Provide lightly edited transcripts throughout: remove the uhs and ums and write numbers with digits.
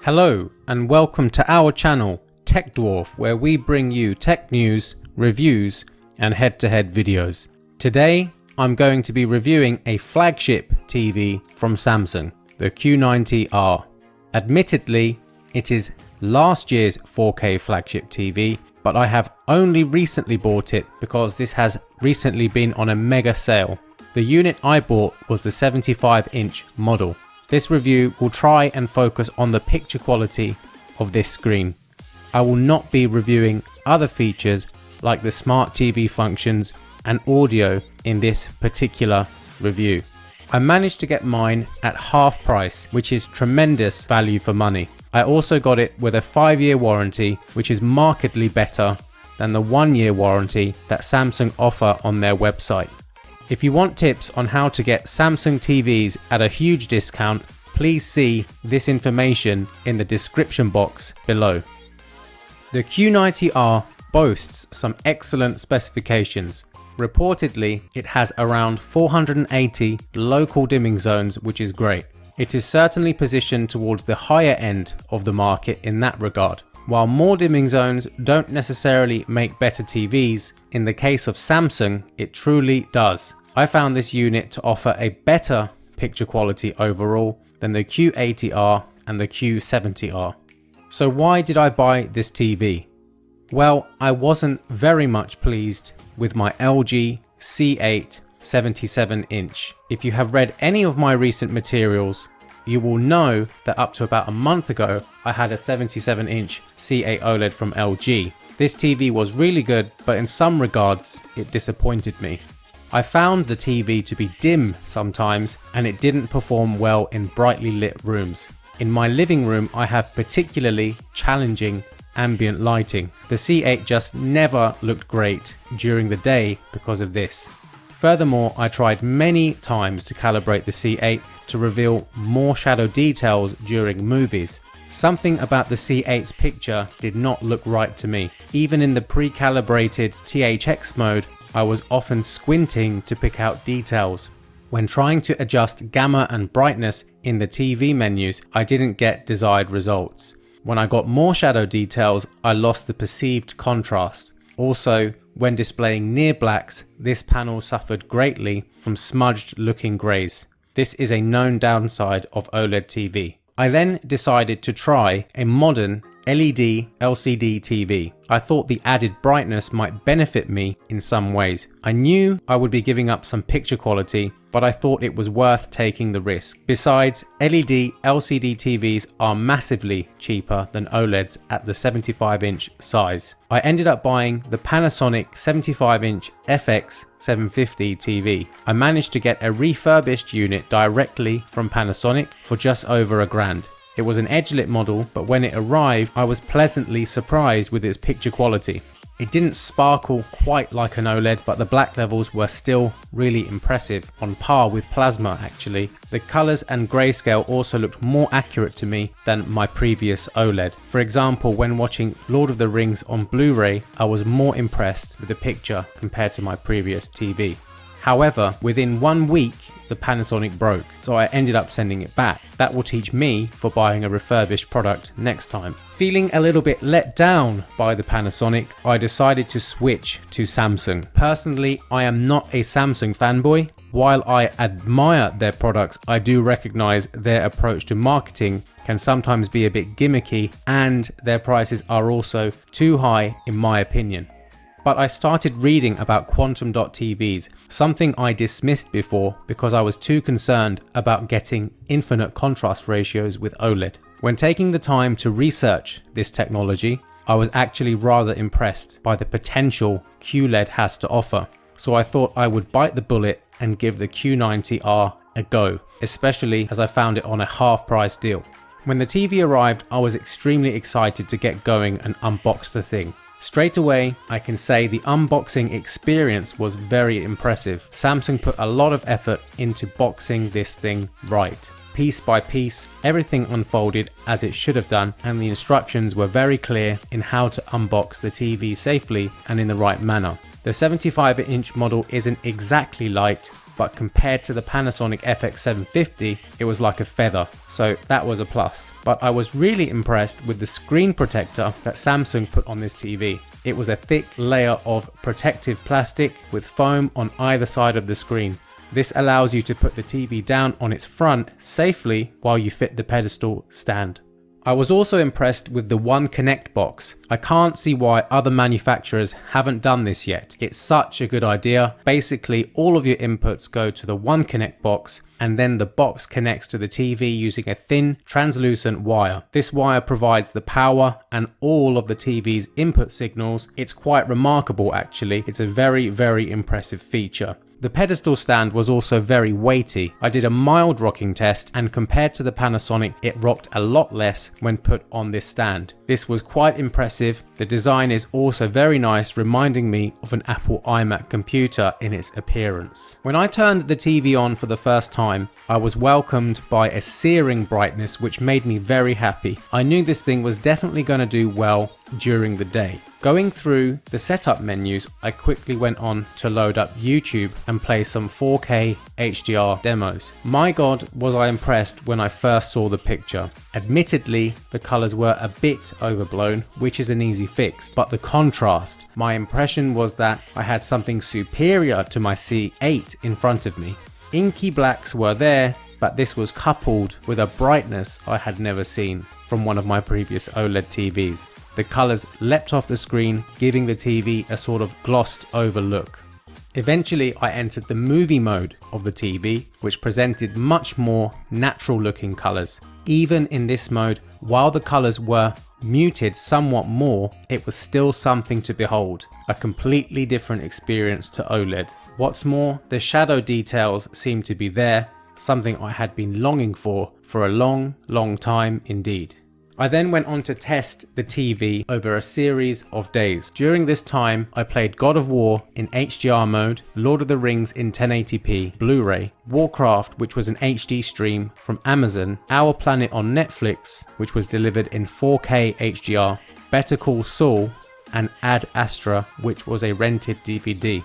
Hello and welcome to our channel Tech Dwarf, where we bring you tech news, reviews and head-to-head videos. Today I'm going to be reviewing a flagship TV from Samsung, the Q90r. Admittedly, it is last year's 4K flagship TV, but I have only recently bought it because this has recently been on a mega sale. The unit I bought was the 75-inch model. This review will try and focus on the picture quality of this screen. I will not be reviewing other features like the smart TV functions and audio in this particular review. I managed to get mine at half price, which is tremendous value for money. I also got it with a 5-year warranty, which is markedly better than the 1-year warranty that Samsung offer on their website. If you want tips on how to get Samsung TVs at a huge discount, please see this information in the description box below. The Q90r boasts some excellent specifications. Reportedly, it has around 480 local dimming zones, which is great. It is certainly positioned towards the higher end of the market in that regard. While more dimming zones don't necessarily make better TVs, in the case of Samsung, it truly does. I found this unit to offer a better picture quality overall than the Q80r and the Q70r. So why did I buy this TV? Well, I wasn't very much pleased with my LG C8 77-inch. If you have read any of my recent materials, you will know that up to about a month ago, I had a 77-inch C8 OLED from LG. This TV was really good, but in some regards, it disappointed me. I found the TV to be dim sometimes, and it didn't perform well in brightly lit rooms. In my living room, I have particularly challenging ambient lighting. The C8 just never looked great during the day because of this. Furthermore, I tried many times to calibrate the C8 to reveal more shadow details during movies. Something about the C8's picture did not look right to me. Even in the pre-calibrated THX mode, I was often squinting to pick out details. When trying to adjust gamma and brightness in the TV menus, I didn't get desired results. When I got more shadow details, I lost the perceived contrast. Also, when displaying near blacks, this panel suffered greatly from smudged looking greys. This is a known downside of OLED TV. I then decided to try a modern LED LCD TV. I thought the added brightness might benefit me in some ways. I knew I would be giving up some picture quality, but I thought it was worth taking the risk. Besides, LED LCD TVs are massively cheaper than OLEDs at the 75-inch size. I ended up buying the Panasonic 75-inch FX 750 TV. I managed to get a refurbished unit directly from Panasonic for just over $1,000. It was an edge-lit model, but when it arrived, I was pleasantly surprised with its picture quality. It didn't sparkle quite like an OLED, but the black levels were still really impressive, on par with plasma actually. The colors and grayscale also looked more accurate to me than my previous OLED. For example, when watching Lord of the Rings on Blu-ray, I was more impressed with the picture compared to my previous TV. However, within 1 week, the Panasonic broke, so I ended up sending it back. That will teach me for buying a refurbished product next time. Feeling a little bit let down by the Panasonic, I decided to switch to Samsung. Personally, I am not a Samsung fanboy. While I admire their products, I do recognize their approach to marketing can sometimes be a bit gimmicky, and their prices are also too high in my opinion. But I started reading about quantum dot TVs, something I dismissed before because I was too concerned about getting infinite contrast ratios with OLED. When taking the time to research this technology, I was actually rather impressed by the potential QLED has to offer. So I thought I would bite the bullet and give the Q90r a go, especially as I found it on a half-price deal. When the TV arrived, I was extremely excited to get going and unbox the thing. Straight away, I can say the unboxing experience was very impressive. Samsung put a lot of effort into boxing this thing right. Piece by piece, everything unfolded as it should have done, and the instructions were very clear in how to unbox the TV safely and in the right manner. The 75-inch model isn't exactly light, but compared to the Panasonic FX750, it was like a feather, so that was a plus. But I was really impressed with the screen protector that Samsung put on this TV. It was a thick layer of protective plastic with foam on either side of the screen. This allows you to put the TV down on its front safely while you fit the pedestal stand. I was also impressed with the One Connect box. I can't see why other manufacturers haven't done this yet. It's such a good idea. Basically, all of your inputs go to the One Connect box, and then the box connects to the TV using a thin, translucent wire. This wire provides the power and all of the TV's input signals. It's quite remarkable actually. It's a very, very impressive feature. The pedestal stand was also very weighty. I did a mild rocking test, and compared to the Panasonic, it rocked a lot less when put on this stand. This was quite impressive. The design is also very nice, reminding me of an Apple iMac computer in its appearance. When I turned the TV on for the first time, I was welcomed by a searing brightness which made me very happy. I knew this thing was definitely going to do well during the day. Going through the setup menus, I quickly went on to load up YouTube and play some 4K HDR demos. My god, was I impressed when I first saw the picture. Admittedly, the colors were a bit overblown, which is an easy fix, but the contrast, my impression was that I had something superior to my C8 in front of me. Inky blacks were there, but this was coupled with a brightness I had never seen from one of my previous OLED TVs. The colors leapt off the screen, giving the TV a sort of glossed over look. Eventually, I entered the movie mode of the TV, which presented much more natural looking colors. Even in this mode, while the colors were muted somewhat more, it was still something to behold. A completely different experience to OLED. What's more, the shadow details seem to be there, something I had been longing for a long, long time indeed. I then went on to test the TV over a series of days. During this time, I played God of War in HDR mode, Lord of the Rings in 1080p Blu-ray, Warcraft, which was an HD stream from Amazon, Our Planet on Netflix, which was delivered in 4K HDR, Better Call Saul, and Ad Astra, which was a rented DVD.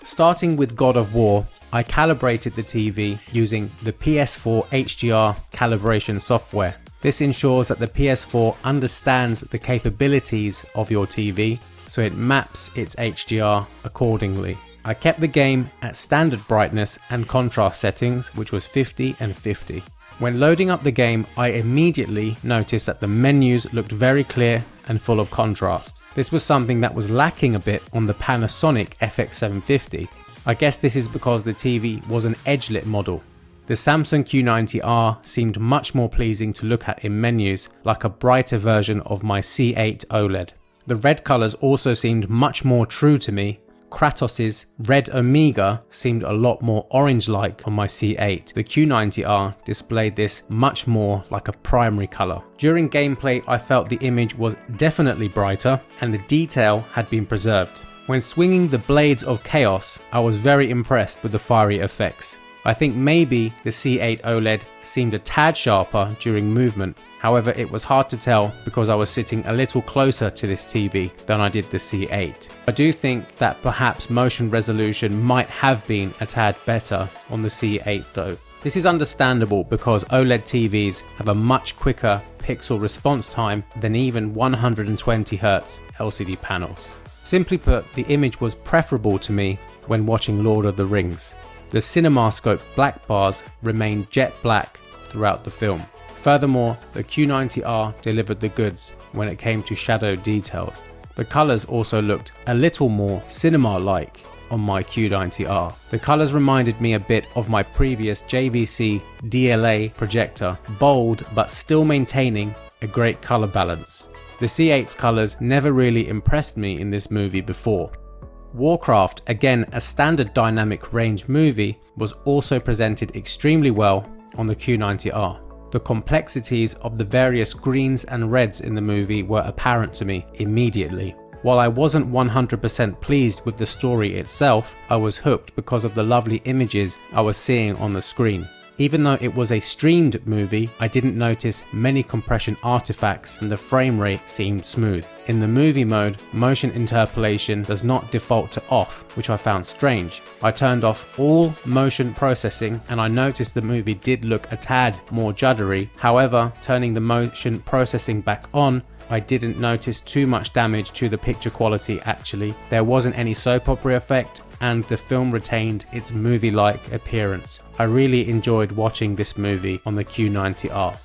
Starting with God of War, I calibrated the TV using the PS4 HDR calibration software. This ensures that the PS4 understands the capabilities of your TV, so it maps its HDR accordingly. I kept the game at standard brightness and contrast settings, which was 50 and 50. When loading up the game, I immediately noticed that the menus looked very clear and full of contrast. This was something that was lacking a bit on the Panasonic FX750. I guess this is because the TV was an edge-lit model. The Samsung Q90r seemed much more pleasing to look at in menus, like a brighter version of my C8 OLED. The red colours also seemed much more true to me. Kratos's Red Omega seemed a lot more orange-like on my C8. The Q90r displayed this much more like a primary colour. During gameplay, I felt the image was definitely brighter and the detail had been preserved. When swinging the Blades of Chaos, I was very impressed with the fiery effects. I think maybe the C8 OLED seemed a tad sharper during movement. However, it was hard to tell because I was sitting a little closer to this TV than I did the C8. I do think that perhaps motion resolution might have been a tad better on the C8 though. This is understandable because OLED TVs have a much quicker pixel response time than even 120Hz LCD panels. Simply put, the image was preferable to me when watching Lord of the Rings. The CinemaScope black bars remained jet black throughout the film. Furthermore, the Q90r delivered the goods when it came to shadow details. The colours also looked a little more cinema-like on my Q90r. The colours reminded me a bit of my previous JVC DLA projector, bold but still maintaining a great colour balance. The C8's colours never really impressed me in this movie before. Warcraft, again a standard dynamic range movie, was also presented extremely well on the Q90r. The complexities of the various greens and reds in the movie were apparent to me immediately. While I wasn't 100% pleased with the story itself, I was hooked because of the lovely images I was seeing on the screen. Even though it was a streamed movie, I didn't notice many compression artifacts and the frame rate seemed smooth. In the movie mode, motion interpolation does not default to off, which I found strange. I turned off all motion processing and I noticed the movie did look a tad more juddery. However, turning the motion processing back on, I didn't notice too much damage to the picture quality actually. There wasn't any soap opera effect and the film retained its movie-like appearance. I really enjoyed watching this movie on the Q90R.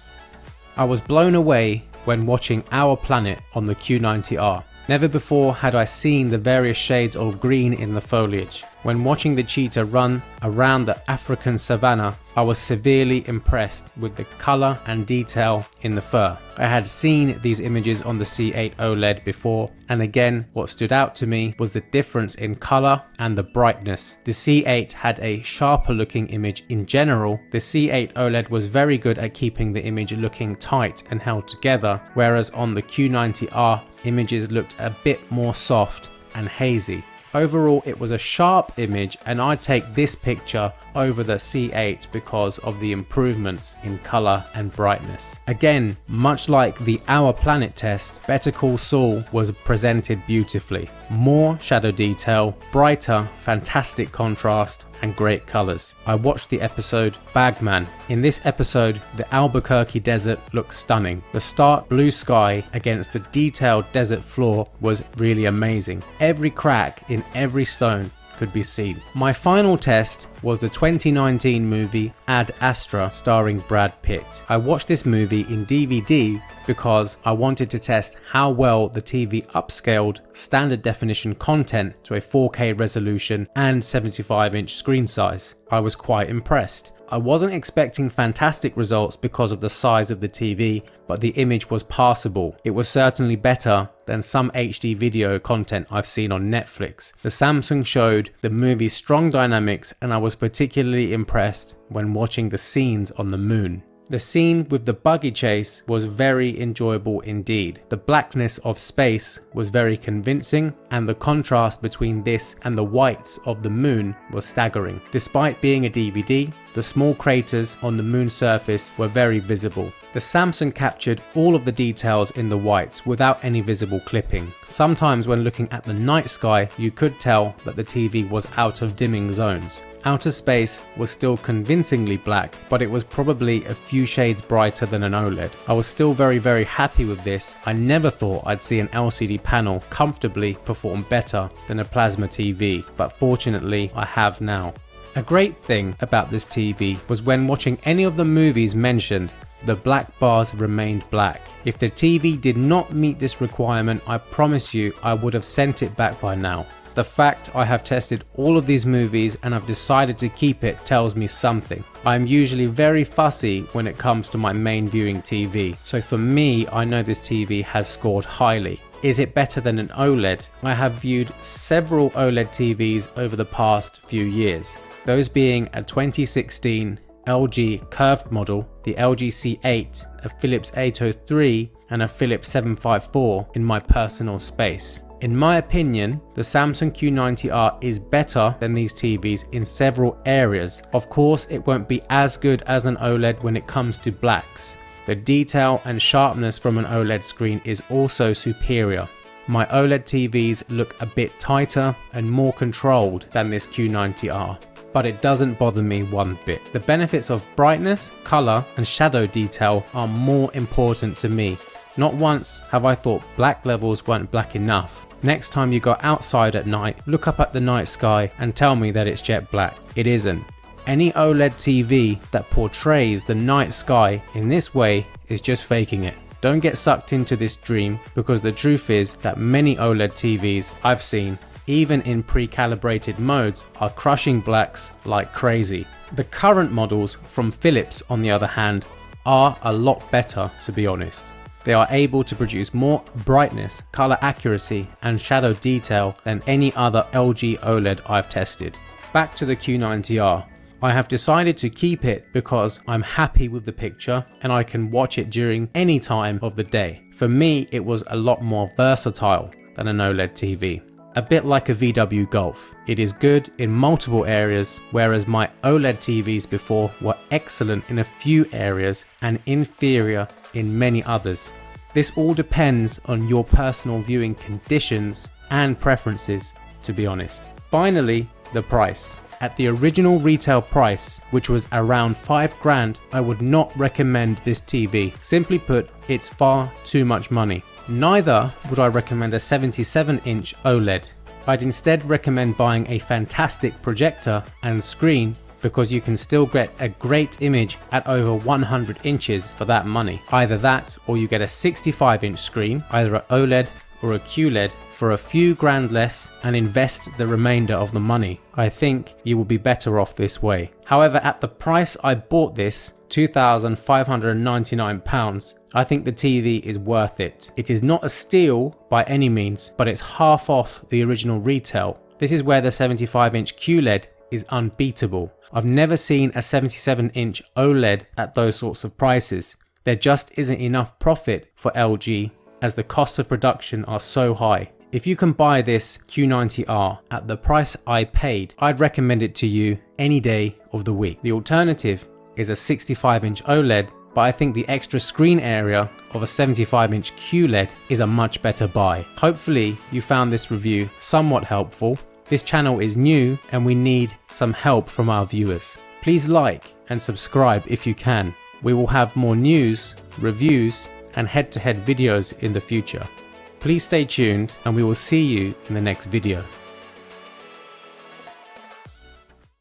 I was blown away when watching Our Planet on the Q90R. Never before had I seen the various shades of green in the foliage. When watching the cheetah run around the African savanna, I was severely impressed with the colour and detail in the fur. I had seen these images on the C8 OLED before, and again what stood out to me was the difference in colour and the brightness. The C8 had a sharper looking image in general. The C8 OLED was very good at keeping the image looking tight and held together, whereas on the Q90R images looked a bit more soft and hazy. Overall, it was a sharp image and I'd take this picture over the C8 because of the improvements in color and brightness. Again, much like the Our Planet test, Better Call Saul was presented beautifully. More shadow detail, brighter, fantastic contrast, and great colors. I watched the episode Bagman. In this episode, the Albuquerque desert looked stunning. The stark blue sky against the detailed desert floor was really amazing. Every crack in every stone could be seen. My final test was the 2019 movie Ad Astra starring Brad Pitt. I watched this movie in DVD because I wanted to test how well the TV upscaled standard definition content to a 4K resolution and 75-inch screen size. I was quite impressed. I wasn't expecting fantastic results because of the size of the TV, but the image was passable. It was certainly better than some HD video content I've seen on Netflix. The Samsung showed the movie's strong dynamics, and I was particularly impressed when watching the scenes on the moon. The scene with the buggy chase was very enjoyable indeed. The blackness of space was very convincing, and the contrast between this and the whites of the moon was staggering. Despite being a DVD, the small craters on the moon's surface were very visible. The Samsung captured all of the details in the whites without any visible clipping. Sometimes when looking at the night sky, you could tell that the TV was out of dimming zones. Outer space was still convincingly black, but it was probably a few shades brighter than an OLED. I was still very happy with this. I never thought I'd see an LCD panel comfortably perform better than a plasma TV, but fortunately I have now. A great thing about this TV was when watching any of the movies mentioned, the black bars remained black. If the TV did not meet this requirement, I promise you I would have sent it back by now. The fact I have tested all of these movies and I've decided to keep it tells me something. I'm usually very fussy when it comes to my main viewing TV, so for me I know this TV has scored highly. Is it better than an OLED? I have viewed several OLED TVs over the past few years, those being a 2016 LG curved model, the LG C8, a Philips 803 and a Philips 754 in my personal space. In my opinion, the Samsung Q90r is better than these TVs in several areas. Of course, it won't be as good as an OLED when it comes to blacks. The detail and sharpness from an OLED screen is also superior. My OLED TVs look a bit tighter and more controlled than this Q90r, but it doesn't bother me one bit. The benefits of brightness, color, and shadow detail are more important to me. Not once have I thought black levels weren't black enough. Next time you go outside at night, look up at the night sky and tell me that it's jet black. It isn't. Any OLED TV that portrays the night sky in this way is just faking it. Don't get sucked into this dream, because the truth is that many OLED TVs I've seen, even in pre-calibrated modes, are crushing blacks like crazy. The current models from Philips, on the other hand, are a lot better, to be honest. They are able to produce more brightness, color accuracy, and shadow detail than any other LG OLED I've tested. Back to the Q90r. I have decided to keep it because I'm happy with the picture and I can watch it during any time of the day. For me, it was a lot more versatile than an OLED TV. a bit like a VW Golf. It is good in multiple areas, whereas my OLED TVs before were excellent in a few areas and inferior in many others. This all depends on your personal viewing conditions and preferences, to be honest. Finally, the price. At the original retail price, which was around 5 grand, I would not recommend this TV. Simply put, it's far too much money. Neither would I recommend a 77-inch OLED. I'd instead recommend buying a fantastic projector and screen, because you can still get a great image at over 100 inches for that money. Either that, or you get a 65-inch screen, either an OLED or a QLED, for a few grand less and invest the remainder of the money. I think you will be better off this way. However, at the price I bought this, £2,599, I think the TV is worth it. It is not a steal by any means, but it's half off the original retail. This is where the 75-inch QLED is unbeatable. I've never seen a 77-inch OLED at those sorts of prices. There just isn't enough profit for LG, as the costs of production are so high. If you can buy this Q90r at the price I paid, I'd recommend it to you any day of the week. The alternative is a 65-inch OLED, but I think the extra screen area of a 75-inch QLED is a much better buy. Hopefully you found this review somewhat helpful. This channel is new and we need some help from our viewers. Please like and subscribe if you can. We will have more news, reviews, and head-to-head videos in the future. Please stay tuned and we will see you in the next video.